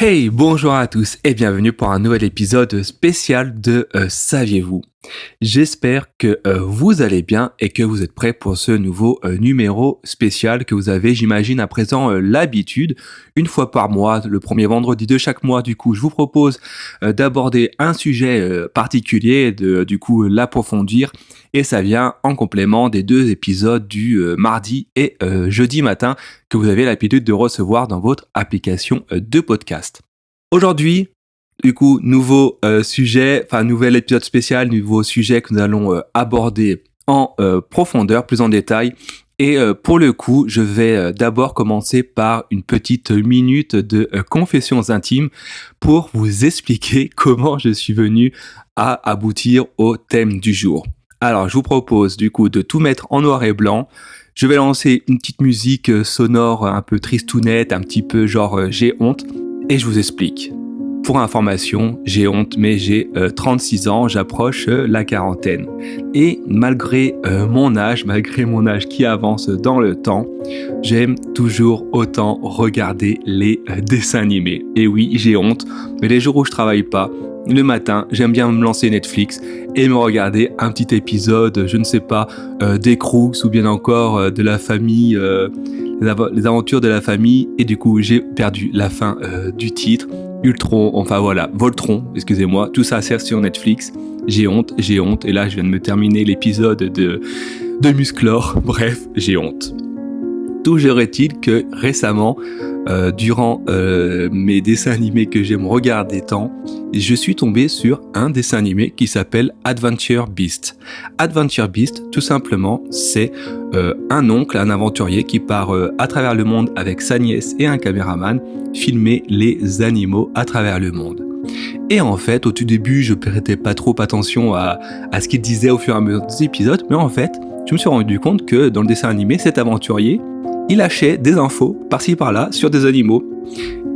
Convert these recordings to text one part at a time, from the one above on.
Hey, bonjour à tous et bienvenue pour un nouvel épisode spécial de Saviez-vous? J'espère que vous allez bien et que vous êtes prêts pour ce nouveau numéro spécial que vous avez, j'imagine, à présent l'habitude. Une fois par mois, le premier vendredi de chaque mois, du coup, je vous propose d'aborder un sujet particulier, du coup, l'approfondir. Et ça vient en complément des deux épisodes du mardi et jeudi matin que vous avez l'habitude de recevoir dans votre application de podcast. Aujourd'hui, du coup, nouveau nouvel épisode spécial, nouveau sujet que nous allons aborder en profondeur, plus en détail. Et pour le coup, je vais d'abord commencer par une petite minute de confessions intimes pour vous expliquer comment je suis venu à aboutir au thème du jour. Alors, je vous propose du coup de tout mettre en noir et blanc. Je vais lancer une petite musique sonore un peu tristounette, un petit peu genre j'ai honte, et je vous explique. Pour information, j'ai honte, mais j'ai 36 ans, j'approche la quarantaine. Et malgré mon âge qui avance dans le temps, j'aime toujours autant regarder les dessins animés. Et oui, j'ai honte, mais les jours où je travaille pas, le matin, j'aime bien me lancer Netflix et me regarder un petit épisode, je ne sais pas, des Crooks ou bien encore de la famille, les aventures de la famille. Et du coup, j'ai perdu la fin du titre. Voltron, excusez-moi. Tout ça sert sur Netflix. J'ai honte. Et là, je viens de me terminer l'épisode de Musclor. Bref, j'ai honte. Toujours est-il que récemment, durant mes dessins animés que j'aime regarder tant, je suis tombé sur un dessin animé qui s'appelle Adventure Beast. Adventure Beast, tout simplement, c'est un oncle, un aventurier qui part à travers le monde avec sa nièce et un caméraman filmer les animaux à travers le monde. Et en fait, au tout début, je prêtais pas trop attention à ce qu'il disait au fur et à mesure des épisodes, mais en fait, je me suis rendu compte que dans le dessin animé, cet aventurier, il lâchait des infos par-ci par-là sur des animaux.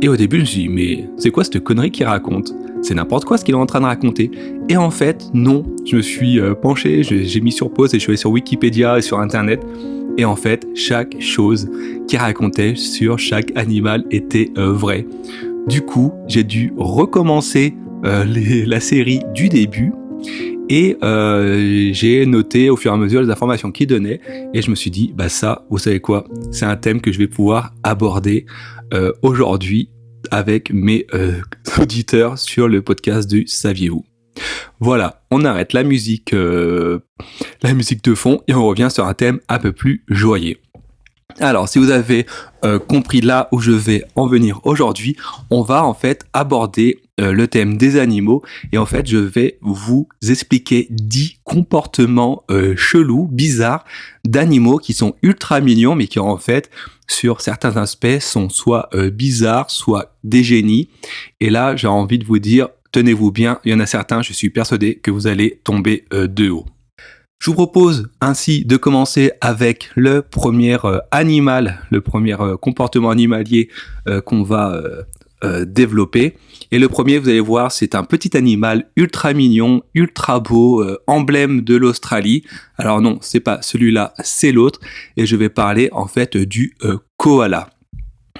Et au début, je me suis dit, mais c'est quoi cette connerie qu'il raconte ? C'est n'importe quoi ce qu'il est en train de raconter. Et en fait, non. Je me suis penché, j'ai mis sur pause et je suis allé sur Wikipédia et sur Internet. Et en fait, chaque chose qu'il racontait sur chaque animal était vraie. Du coup, j'ai dû recommencer la série du début. Et j'ai noté au fur et à mesure les informations qu'il donnait et je me suis dit, ça, vous savez quoi, c'est un thème que je vais pouvoir aborder aujourd'hui avec mes auditeurs sur le podcast du Saviez-vous. Voilà, on arrête la musique de fond et on revient sur un thème un peu plus joyeux. Alors, si vous avez compris là où je vais en venir aujourd'hui, on va en fait aborder le thème des animaux et en fait, je vais vous expliquer 10 comportements chelous, bizarres d'animaux qui sont ultra mignons mais qui en fait, sur certains aspects, sont soit bizarres, soit des génies. Et là, j'ai envie de vous dire, tenez-vous bien, il y en a certains, je suis persuadé que vous allez tomber de haut. Je vous propose ainsi de commencer avec le premier comportement animalier qu'on va développer. Et le premier, vous allez voir, c'est un petit animal ultra mignon, ultra beau, emblème de l'Australie. Alors non, c'est pas celui-là, c'est l'autre. Et je vais parler en fait du koala.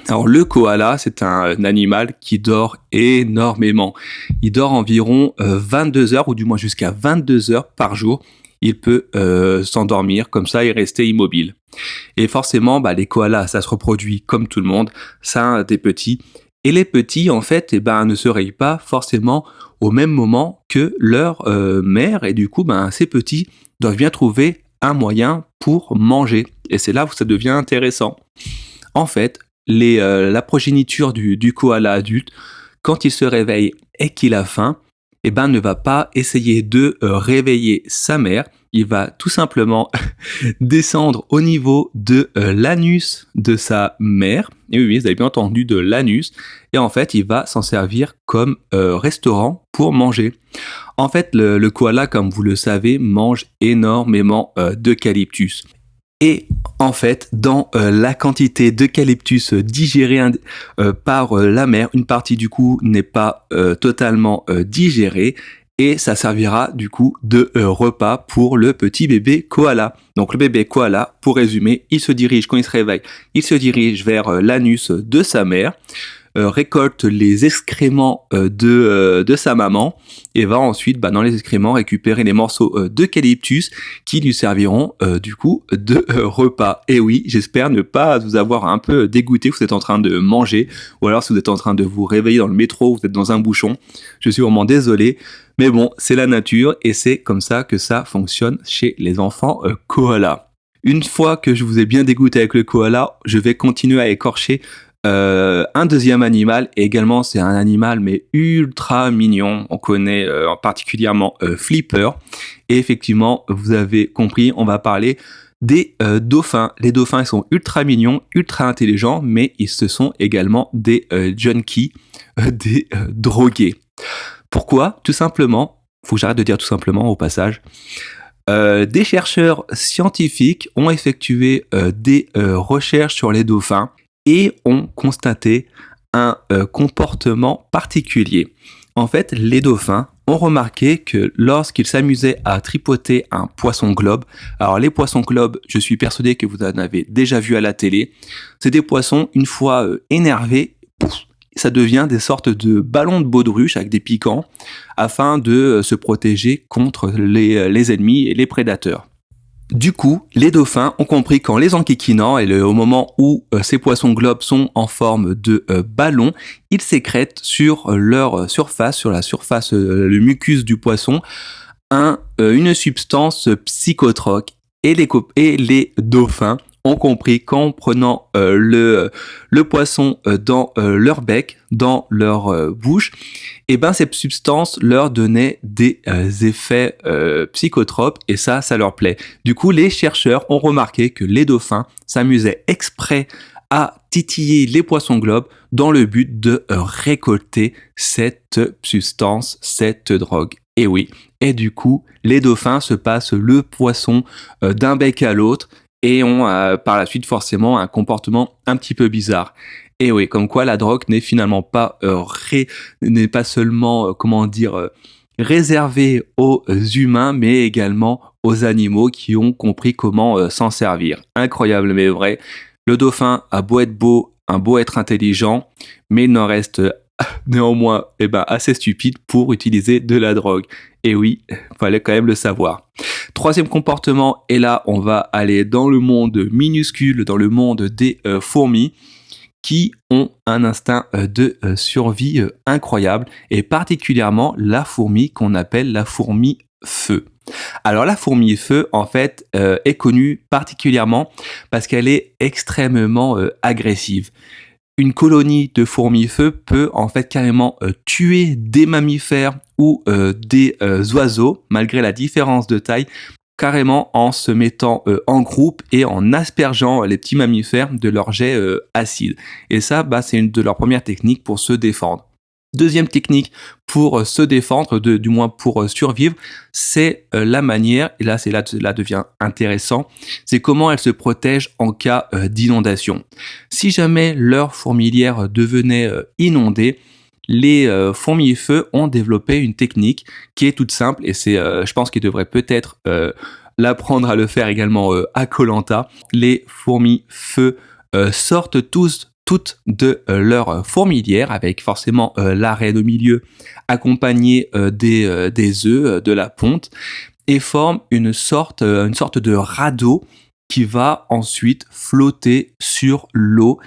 Alors le koala, c'est un animal qui dort énormément. Il dort environ 22 heures, ou du moins jusqu'à 22 heures par jour. Il peut s'endormir comme ça et rester immobile. Et forcément, les koalas, ça se reproduit comme tout le monde, ça a des petits. Et les petits, en fait, ne se réveillent pas forcément au même moment que leur mère. Et du coup, ces petits doivent bien trouver un moyen pour manger. Et c'est là où ça devient intéressant. En fait, la progéniture du koala adulte, quand il se réveille et qu'il a faim, ne va pas essayer de réveiller sa mère. Il va tout simplement descendre au niveau de l'anus de sa mère. Et oui, vous avez bien entendu, de l'anus. Et en fait, il va s'en servir comme restaurant pour manger. En fait, le koala, comme vous le savez, mange énormément d'eucalyptus. Et en fait, dans la quantité d'eucalyptus digérée par la mère, une partie du coup n'est pas totalement digérée et ça servira du coup de repas pour le petit bébé koala. Donc le bébé koala, pour résumer, quand il se réveille, il se dirige vers l'anus de sa mère. récolte les excréments de sa maman et va ensuite dans les excréments récupérer les morceaux d'eucalyptus qui lui serviront du coup de repas. Et oui, j'espère ne pas vous avoir un peu dégoûté que vous êtes en train de manger, ou alors si vous êtes en train de vous réveiller dans le métro, vous êtes dans un bouchon. Je suis vraiment désolé, mais bon, c'est la nature et c'est comme ça que ça fonctionne chez les enfants koalas. Une fois que je vous ai bien dégoûté avec le koala, je vais continuer à écorcher un deuxième animal, et également c'est un animal mais ultra mignon. On connaît particulièrement Flipper, et effectivement vous avez compris, on va parler des dauphins. Les dauphins, ils sont ultra mignons, ultra intelligents, mais ils se sont également des junkies, des drogués. Pourquoi ? Tout simplement, faut que j'arrête de dire tout simplement au passage. Des chercheurs scientifiques ont effectué des recherches sur les dauphins et ont constaté un comportement particulier. En fait, les dauphins ont remarqué que lorsqu'ils s'amusaient à tripoter un poisson globe, alors les poissons globes, je suis persuadé que vous en avez déjà vu à la télé, c'est des poissons, une fois énervés, ça devient des sortes de ballons de baudruche avec des piquants afin de se protéger contre les ennemis et les prédateurs. Du coup, les dauphins ont compris qu'en les enquiquinant et au moment où ces poissons globes sont en forme de ballon, ils sécrètent sur leur surface, sur la surface, le mucus du poisson, une substance psychotrope. Et les dauphins ont compris qu'en prenant le poisson dans leur bec, dans leur bouche, et cette substance leur donnait des effets psychotropes, et ça leur plaît. Du coup, les chercheurs ont remarqué que les dauphins s'amusaient exprès à titiller les poissons globes dans le but de récolter cette substance, cette drogue. Et oui, et du coup, les dauphins se passent le poisson d'un bec à l'autre et ont par la suite forcément un comportement un petit peu bizarre. Et oui, comme quoi la drogue n'est finalement pas n'est pas seulement réservée aux humains, mais également aux animaux qui ont compris comment s'en servir. Incroyable mais vrai. Le dauphin a beau être beau, un beau être intelligent, mais il n'en reste néanmoins assez stupide pour utiliser de la drogue. Et oui, fallait quand même le savoir. Troisième comportement, et là on va aller dans le monde minuscule, dans le monde des fourmis, qui ont un instinct de survie incroyable, et particulièrement la fourmi qu'on appelle la fourmi feu. Alors la fourmi feu, en fait, est connue particulièrement parce qu'elle est extrêmement agressive. Une colonie de fourmis feu peut en fait carrément tuer des mammifères ou des oiseaux, malgré la différence de taille, carrément en se mettant en groupe et en aspergeant les petits mammifères de leurs jets acides. Et ça, c'est une de leurs premières techniques pour se défendre. Deuxième technique pour se défendre, du moins pour survivre, c'est la manière, et là cela devient intéressant, c'est comment elles se protègent en cas d'inondation. Si jamais leur fourmilière devenait inondée, les fourmis feu ont développé une technique qui est toute simple, et c'est, je pense qu'ils devraient peut-être l'apprendre à le faire également à Koh-Lanta. Les fourmis feu sortent toutes de leur fourmilière, avec forcément la reine au milieu, accompagnée des œufs, de la ponte, et forment une sorte de radeau qui va ensuite flotter sur l'eau,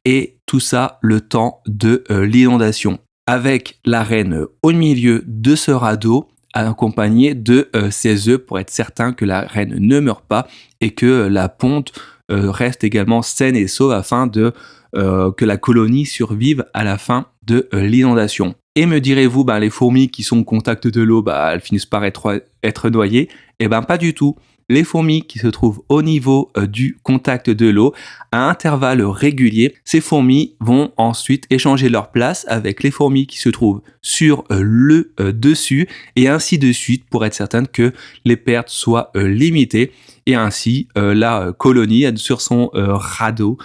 et tout ça le temps de l'inondation. Avec la reine au milieu de ce radeau, accompagnée de ses œufs pour être certain que la reine ne meurt pas et que la ponte reste également saine et sauve afin que la colonie survive à la fin de l'inondation. Et me direz-vous, les fourmis qui sont au contact de l'eau, elles finissent par être noyées. Eh pas du tout. Les fourmis qui se trouvent au niveau du contact de l'eau, à intervalles réguliers, ces fourmis vont ensuite échanger leur place avec les fourmis qui se trouvent sur le dessus, et ainsi de suite pour être certaine que les pertes soient limitées, et ainsi la colonie sur son radeau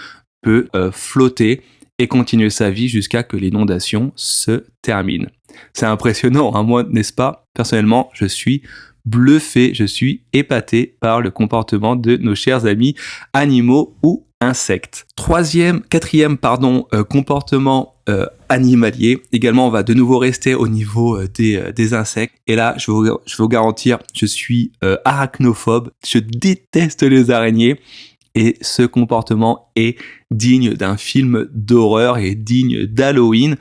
peut flotter et continuer sa vie jusqu'à que l'inondation se termine. C'est impressionnant, moi, n'est-ce pas ? Personnellement, je suis bluffé, je suis épaté par le comportement de nos chers amis animaux ou insectes. Quatrième, comportement animalier. Également, on va de nouveau rester au niveau des insectes. Et là, je vais vous garantir, je suis arachnophobe. Je déteste les araignées. Et ce comportement est digne d'un film d'horreur et digne d'Halloween.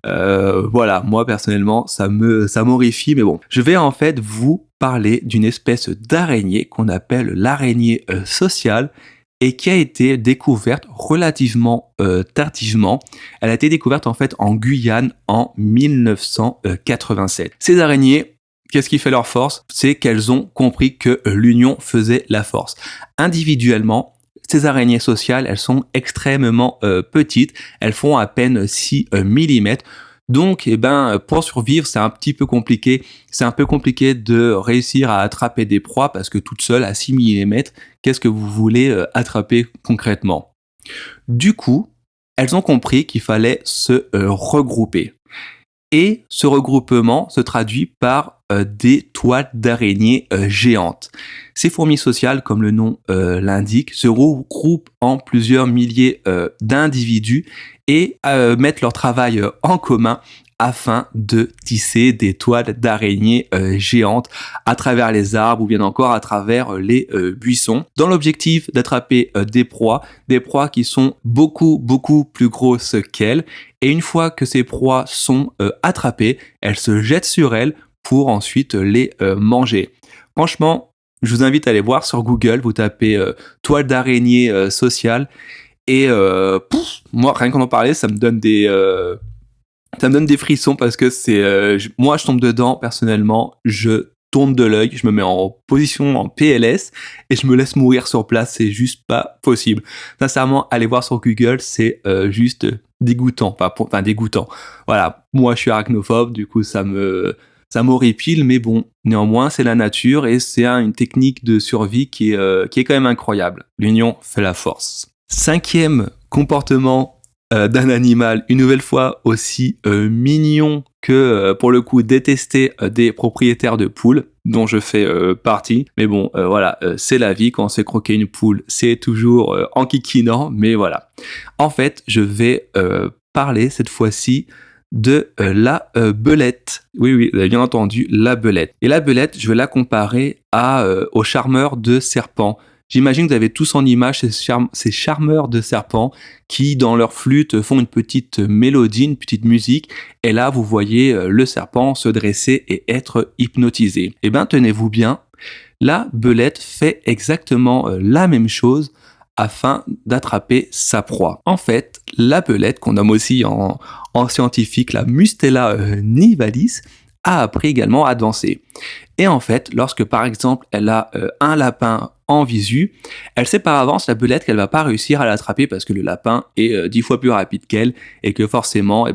Voilà, moi personnellement, ça m'horrifie. Mais bon, je vais en fait vous parler d'une espèce d'araignée qu'on appelle l'araignée sociale, et qui a été découverte relativement tardivement. Elle a été découverte en fait en Guyane en 1987. Ces araignées, qu'est-ce qui fait leur force? C'est qu'elles ont compris que l'union faisait la force. Individuellement, ces araignées sociales, elles sont extrêmement petites. Elles font à peine 6 mm. Donc, pour survivre, c'est un petit peu compliqué. C'est un peu compliqué de réussir à attraper des proies parce que toute seule, à 6 mm, qu'est-ce que vous voulez attraper concrètement? Du coup, elles ont compris qu'il fallait se regrouper. Et ce regroupement se traduit par des toiles d'araignées géantes. Ces fourmis sociales, comme le nom l'indique, se regroupent en plusieurs milliers d'individus et mettent leur travail en commun afin de tisser des toiles d'araignées géantes à travers les arbres ou bien encore à travers les buissons, dans l'objectif d'attraper des proies qui sont beaucoup plus grosses qu'elles. Et une fois que ces proies sont attrapées, elles se jettent sur elles pour ensuite les manger. Franchement, je vous invite à aller voir sur Google, vous tapez toile d'araignée sociale et moi rien qu'en parler, ça me donne des frissons parce que moi je tombe dedans personnellement, je tourne de l'œil, je me mets en position en PLS et je me laisse mourir sur place, c'est juste pas possible. Sincèrement, allez voir sur Google, c'est juste dégoûtant, dégoûtant. Voilà, moi je suis arachnophobe, du coup ça m'horripile, mais bon, néanmoins c'est la nature et c'est une technique de survie qui est quand même incroyable. L'union fait la force. 5e comportement d'un animal, une nouvelle fois aussi mignon que pour le coup détesté des propriétaires de poules dont je fais partie. Mais bon, voilà, c'est la vie. Quand on s'est croqué une poule, c'est toujours enquiquinant, mais voilà. En fait, je vais parler cette fois-ci de la belette. Oui, vous avez bien entendu, la belette. Et la belette, je vais la comparer au charmeur de serpents. J'imagine que vous avez tous en image ces charmeurs de serpents qui, dans leur flûte, font une petite mélodie, une petite musique. Et là, vous voyez le serpent se dresser et être hypnotisé. Eh bien, tenez-vous bien, la belette fait exactement la même chose afin d'attraper sa proie. En fait, la belette, qu'on nomme aussi en scientifique la Mustela nivalis, a appris également à danser. Et en fait, lorsque par exemple elle a un lapin en visu, elle sait par avance, la belette, qu'elle va pas réussir à l'attraper parce que le lapin est 10 fois plus rapide qu'elle et que forcément,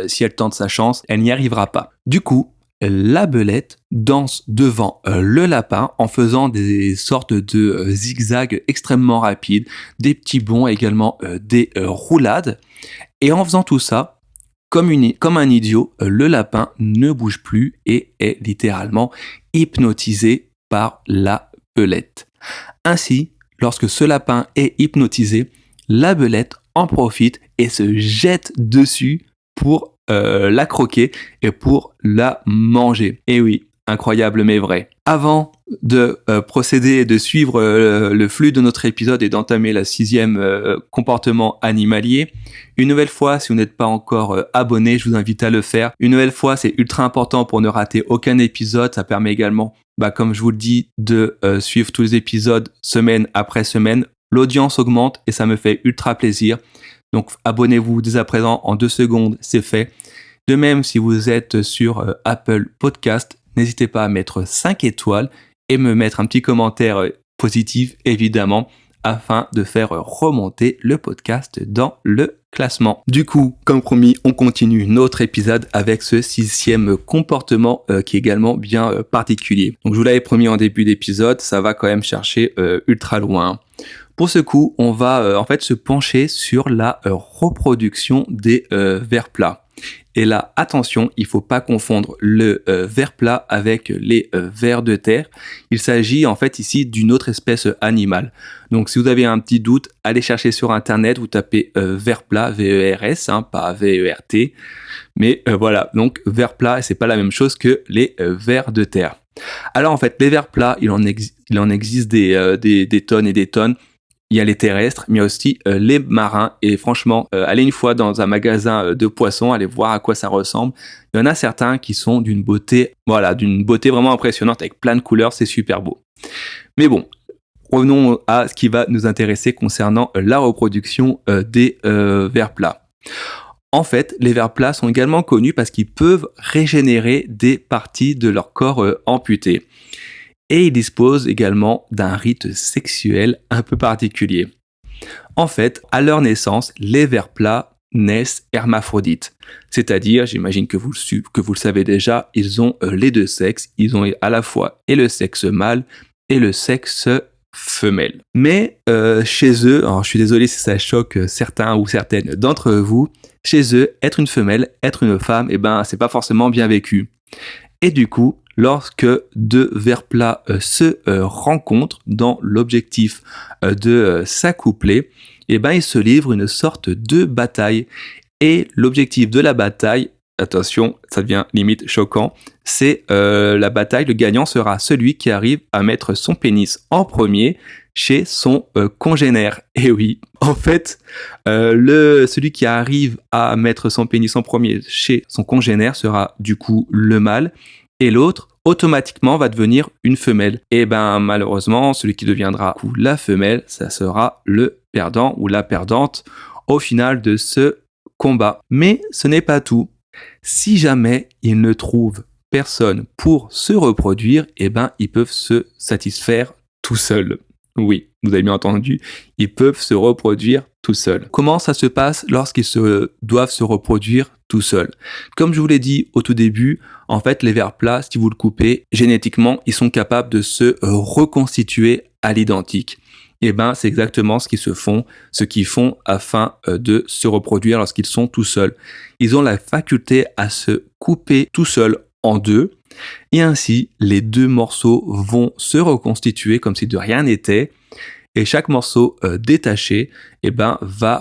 si elle tente sa chance, elle n'y arrivera pas. Du coup, la belette danse devant le lapin en faisant des sortes de zigzags extrêmement rapides, des petits bonds également, des roulades. Et en faisant tout ça, comme un idiot, le lapin ne bouge plus et est littéralement hypnotisé par la belette. Ainsi, lorsque ce lapin est hypnotisé, la belette en profite et se jette dessus pour la croquer et pour la manger. Et oui, incroyable mais vrai. Avant de procéder et de suivre le flux de notre épisode et d'entamer la 6e comportement animalier, une nouvelle fois, si vous n'êtes pas encore abonné, je vous invite à le faire. Une nouvelle fois, c'est ultra important pour ne rater aucun épisode. Ça permet également, comme je vous le dis, de suivre tous les épisodes semaine après semaine. L'audience augmente et ça me fait ultra plaisir. Donc abonnez-vous dès à présent, en 2 secondes, c'est fait. De même, si vous êtes sur Apple Podcast, n'hésitez pas à mettre 5 étoiles et me mettre un petit commentaire positif, évidemment, afin de faire remonter le podcast dans le classement. Du coup, comme promis, on continue notre épisode avec ce 6e comportement qui est également bien particulier. Donc je vous l'avais promis en début d'épisode, ça va quand même chercher ultra loin. Pour ce coup, on va en fait se pencher sur la reproduction des vers plats. Et là, attention, il faut pas confondre le ver plat avec les vers de terre. Il s'agit en fait ici d'une autre espèce animale. Donc si vous avez un petit doute, allez chercher sur internet, vous tapez ver plat, V-E-R-S, pas V-E-R-T. Mais voilà, donc ver plat, c'est pas la même chose que les vers de terre. Alors en fait, les vers plats, il en existe des tonnes et des tonnes. Il y a les terrestres, mais il y a aussi les marins. Et franchement, allez une fois dans un magasin de poissons, allez voir à quoi ça ressemble. Il y en a certains qui sont d'une beauté vraiment impressionnante avec plein de couleurs, c'est super beau. Mais bon, revenons à ce qui va nous intéresser concernant la reproduction des vers plats. En fait, les vers plats sont également connus parce qu'ils peuvent régénérer des parties de leur corps amputé. Et ils disposent également d'un rite sexuel un peu particulier. En fait, à leur naissance, les vers plats naissent hermaphrodites. C'est-à-dire, j'imagine que vous le savez déjà, ils ont les deux sexes. Ils ont à la fois et le sexe mâle et le sexe femelle. Mais chez eux, alors je suis désolé si ça choque certains ou certaines d'entre vous, chez eux, être une femelle, être une femme, c'est pas forcément bien vécu. Et du coup, lorsque deux vers plats se rencontrent dans l'objectif de s'accoupler, ils se livrent une sorte de bataille. Et l'objectif de la bataille, attention, ça devient limite choquant, c'est la bataille, le gagnant sera celui qui arrive à mettre son pénis en premier chez son congénère. Et oui, en fait, celui qui arrive à mettre son pénis en premier chez son congénère sera du coup le mâle, et l'autre automatiquement va devenir une femelle. Et malheureusement, celui qui deviendra la femelle, ça sera le perdant ou la perdante au final de ce combat. Mais ce n'est pas tout. Si jamais ils ne trouvent personne pour se reproduire, ils peuvent se satisfaire tout seuls. Oui, vous avez bien entendu, ils peuvent se reproduire tout seuls. Comment ça se passe lorsqu'ils doivent se reproduire tout seuls? Comme je vous l'ai dit au tout début, en fait, les vers plats, si vous le coupez, génétiquement, ils sont capables de se reconstituer à l'identique. C'est exactement ce qu'ils font afin de se reproduire lorsqu'ils sont tout seuls. Ils ont la faculté à se couper tout seuls en deux, et ainsi les deux morceaux vont se reconstituer comme si de rien n'était, et chaque morceau détaché va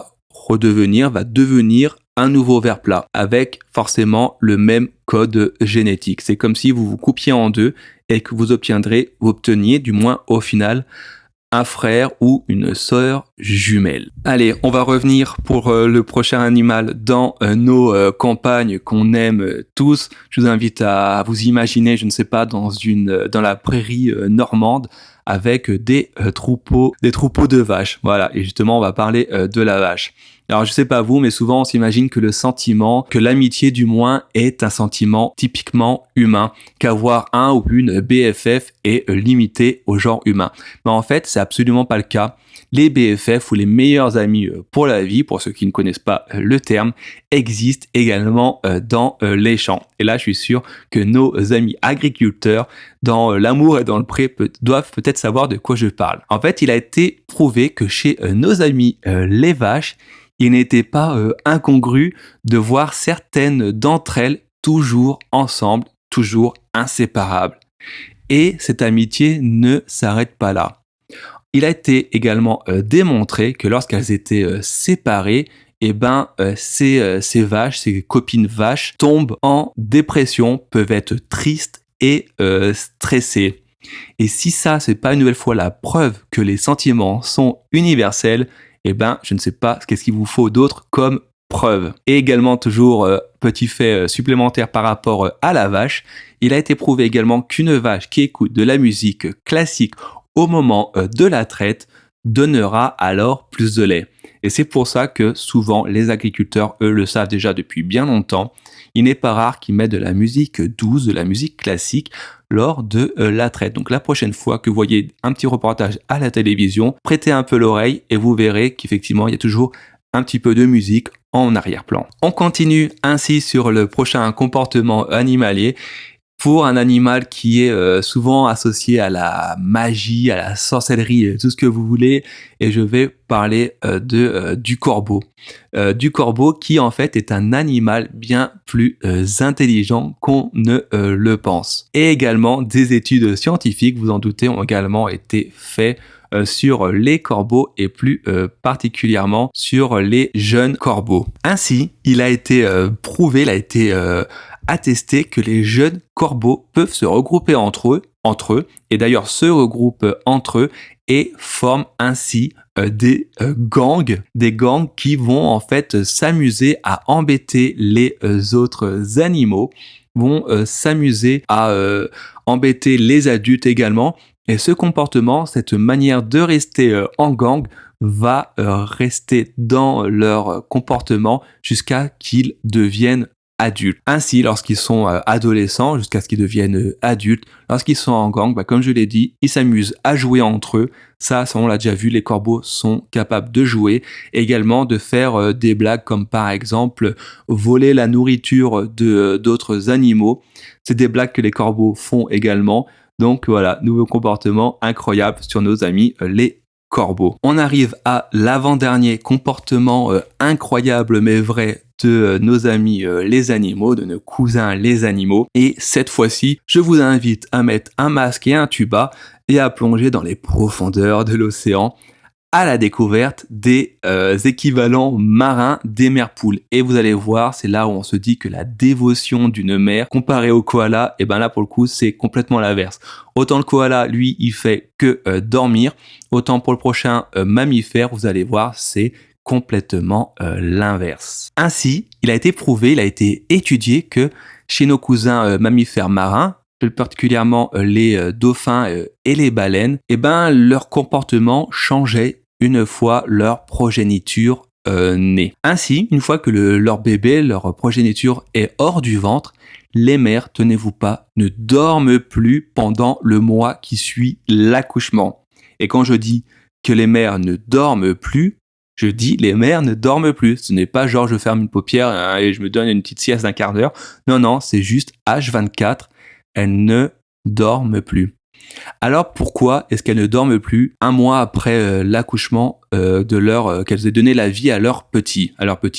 devenir un nouveau ver plat avec forcément le même code génétique. C'est comme si vous vous coupiez en deux et que vous obteniez du moins au final un frère ou une sœur jumelle. Allez, on va revenir pour le prochain animal dans nos campagnes qu'on aime tous. Je vous invite à vous imaginer, je ne sais pas, dans la prairie normande avec des troupeaux de vaches. Voilà, et justement, on va parler de la vache. Alors, je sais pas vous, mais souvent, on s'imagine que l'amitié du moins, est un sentiment typiquement humain, qu'avoir un ou une BFF est limité au genre humain. Mais en fait, c'est absolument pas le cas. Les BFF ou les meilleurs amis pour la vie, pour ceux qui ne connaissent pas le terme, existent également dans les champs. Et là, je suis sûr que nos amis agriculteurs, dans l'amour et dans le pré, doivent peut-être savoir de quoi je parle. En fait, il a été prouvé que chez nos amis les vaches, il n'était pas incongru de voir certaines d'entre elles toujours ensemble, toujours inséparables. Et cette amitié ne s'arrête pas là. Il a été également démontré que lorsqu'elles étaient séparées, ces vaches, ces copines vaches, tombent en dépression, peuvent être tristes et stressées. Et si ça, c'est pas une nouvelle fois la preuve que les sentiments sont universels, je ne sais pas qu'est-ce qu'il vous faut d'autre comme preuve. Et également, toujours petit fait supplémentaire par rapport à la vache, il a été prouvé également qu'une vache qui écoute de la musique classique au moment de la traite donnera alors plus de lait. Et c'est pour ça que souvent les agriculteurs, eux, le savent déjà depuis bien longtemps. Il n'est pas rare qu'ils mettent de la musique douce, de la musique classique lors de la traite. Donc la prochaine fois que vous voyez un petit reportage à la télévision, prêtez un peu l'oreille et vous verrez qu'effectivement il y a toujours un petit peu de musique en arrière-plan. On continue ainsi sur le prochain comportement animalier. pour un animal qui est souvent associé à la magie, à la sorcellerie, tout ce que vous voulez, et je vais parler du corbeau. Du corbeau qui en fait est un animal bien plus intelligent qu'on ne le pense. Et également des études scientifiques, vous en doutez, ont également été faites sur les corbeaux et plus particulièrement sur les jeunes corbeaux. Ainsi, il a été prouvé, il a été attesté que les jeunes corbeaux peuvent se regrouper entre eux, et d'ailleurs se regroupent entre eux et forment ainsi des gangs qui vont en fait s'amuser à embêter les autres animaux, vont s'amuser à embêter les adultes également. Et ce comportement, cette manière de rester en gang va rester dans leur comportement jusqu'à qu'ils deviennent adultes. Ainsi, lorsqu'ils sont adolescents, jusqu'à ce qu'ils deviennent adultes, lorsqu'ils sont en gang, comme je l'ai dit, ils s'amusent à jouer entre eux. Ça, on l'a déjà vu, les corbeaux sont capables de jouer, également de faire des blagues comme par exemple voler la nourriture de d'autres animaux. C'est des blagues que les corbeaux font également. Donc voilà, nouveau comportement incroyable sur nos amis les corbeaux. On arrive à l'avant-dernier comportement incroyable mais vrai de nos amis les animaux, de nos cousins les animaux. Et cette fois-ci, je vous invite à mettre un masque et un tuba et à plonger dans les profondeurs de l'océan à la découverte des équivalents marins des mères-poules. Et vous allez voir, c'est là où on se dit que la dévotion d'une mère comparée au koala, et ben là pour le coup c'est complètement l'inverse. Autant le koala, lui, il fait que dormir, autant pour le prochain mammifère, vous allez voir, c'est complètement l'inverse. Ainsi, il a été prouvé, il a été étudié que chez nos cousins mammifères marins, plus particulièrement les dauphins et les baleines, et ben leur comportement changeait une fois leur progéniture née. Ainsi, une fois que leur bébé, leur progéniture est hors du ventre, les mères, tenez-vous pas, ne dorment plus pendant le mois qui suit l'accouchement. Et quand je dis que les mères ne dorment plus, je dis les mères ne dorment plus. Ce n'est pas genre je ferme une paupière et je me donne une petite sieste d'un quart d'heure. Non, c'est juste H24, elles ne dorment plus. Alors pourquoi est-ce qu'elles ne dorment plus un mois après l'accouchement de leur qu'elles aient donné la vie à leurs petits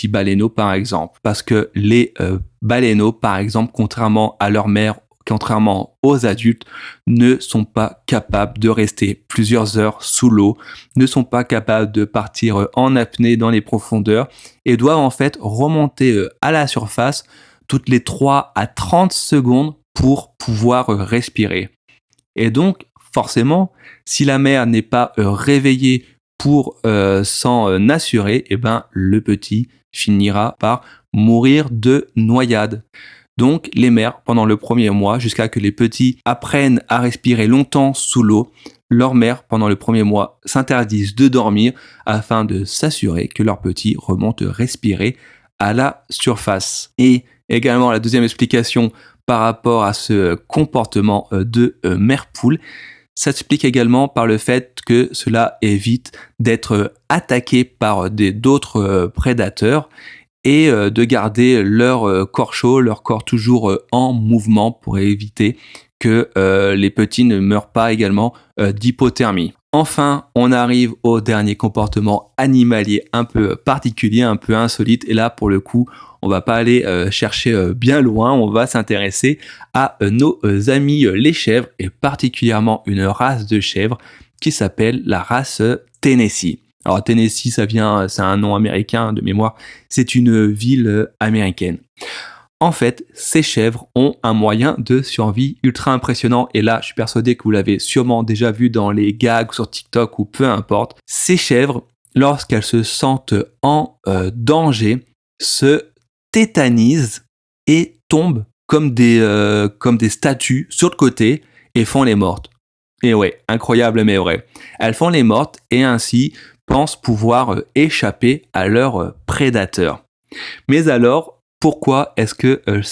baleineaux par exemple? Parce que les baleineaux par exemple, contrairement à leur mère, contrairement aux adultes, ne sont pas capables de rester plusieurs heures sous l'eau, ne sont pas capables de partir en apnée dans les profondeurs et doivent en fait remonter à la surface toutes les 3 à 30 secondes pour pouvoir respirer. Et donc, forcément, si la mère n'est pas réveillée pour s'en assurer, eh ben, le petit finira par mourir de noyade. Donc, les mères, pendant le premier mois, jusqu'à que les petits apprennent à respirer longtemps sous l'eau, leurs mères, pendant le premier mois, s'interdisent de dormir afin de s'assurer que leurs petits remontent respirer à la surface. Et également, la deuxième explication par rapport à ce comportement de mère-poule, ça s'explique également par le fait que cela évite d'être attaqué par d'autres prédateurs et de garder leur corps chaud, leur corps toujours en mouvement pour éviter que les petits ne meurent pas également d'hypothermie. Enfin, on arrive au dernier comportement animalier un peu particulier, un peu insolite. Et là, pour le coup, on va pas aller chercher bien loin. On va s'intéresser à nos amis les chèvres et particulièrement une race de chèvres qui s'appelle la race Tennessee. Alors Tennessee, c'est un nom américain de mémoire. C'est une ville américaine. En fait, ces chèvres ont un moyen de survie ultra impressionnant. Et là, je suis persuadé que vous l'avez sûrement déjà vu dans les gags sur TikTok ou peu importe. Ces chèvres, lorsqu'elles se sentent en danger, se tétanisent et tombent comme des statues sur le côté et font les mortes. Et ouais, incroyable mais vrai. Elles font les mortes et ainsi pensent pouvoir échapper à leurs prédateurs. Mais alors, pourquoi est-ce qu'elles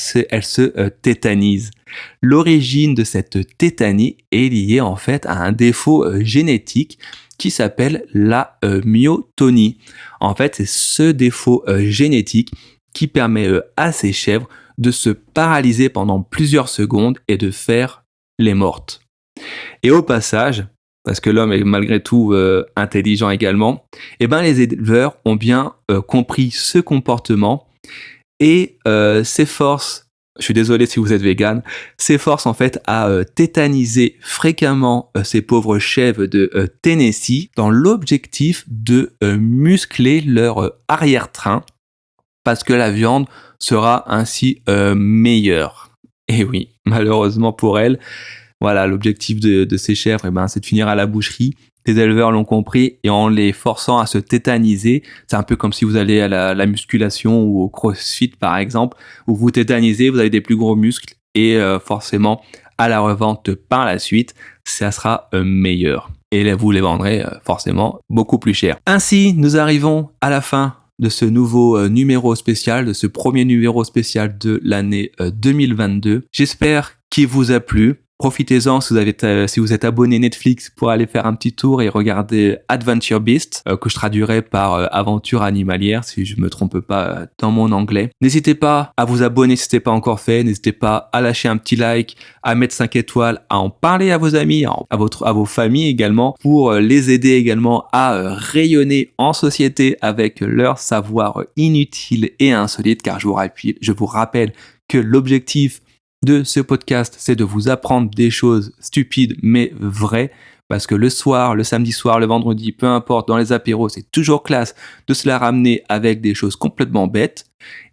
se tétanisent? L'origine de cette tétanie est liée en fait à un défaut génétique qui s'appelle la myotonie. En fait, c'est ce défaut génétique qui permet à ces chèvres de se paralyser pendant plusieurs secondes et de faire les mortes. Et au passage, parce que l'homme est malgré tout intelligent également, les éleveurs ont bien compris ce comportement et s'efforcent, je suis désolé si vous êtes vegan, s'efforcent en fait à tétaniser fréquemment ces pauvres chèvres de Tennessee dans l'objectif de muscler leur arrière-train parce que la viande sera ainsi meilleure. Et oui, malheureusement pour elles, voilà, l'objectif de ces chèvres, c'est de finir à la boucherie. Les éleveurs l'ont compris et en les forçant à se tétaniser, c'est un peu comme si vous allez à la musculation ou au crossfit par exemple, où vous tétanisez, vous avez des plus gros muscles et forcément à la revente par la suite, ça sera meilleur. Et vous les vendrez forcément beaucoup plus cher. Ainsi, nous arrivons à la fin de ce nouveau numéro spécial, de ce premier numéro spécial de l'année 2022. J'espère qu'il vous a plu. Profitez-en si vous êtes abonné Netflix pour aller faire un petit tour et regarder Adventure Beast, que je traduirai par aventure animalière si je me trompe pas dans mon anglais. N'hésitez pas à vous abonner si ce n'est pas encore fait, n'hésitez pas à lâcher un petit like, à mettre 5 étoiles, à en parler à vos amis, à vos familles également, pour les aider également à rayonner en société avec leur savoir inutile et insolite, car je vous rappelle que l'objectif de ce podcast, c'est de vous apprendre des choses stupides mais vraies, parce que le soir, le samedi soir, le vendredi, peu importe, dans les apéros, c'est toujours classe de se la ramener avec des choses complètement bêtes,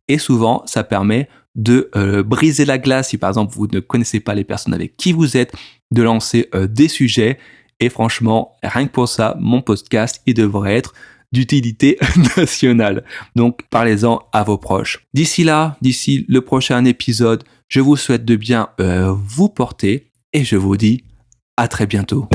et souvent, ça permet de briser la glace si par exemple vous ne connaissez pas les personnes avec qui vous êtes, de lancer des sujets, et franchement, rien que pour ça, mon podcast, il devrait être d'utilité nationale. Donc, parlez-en à vos proches. D'ici le prochain épisode, je vous souhaite de bien vous porter et je vous dis à très bientôt.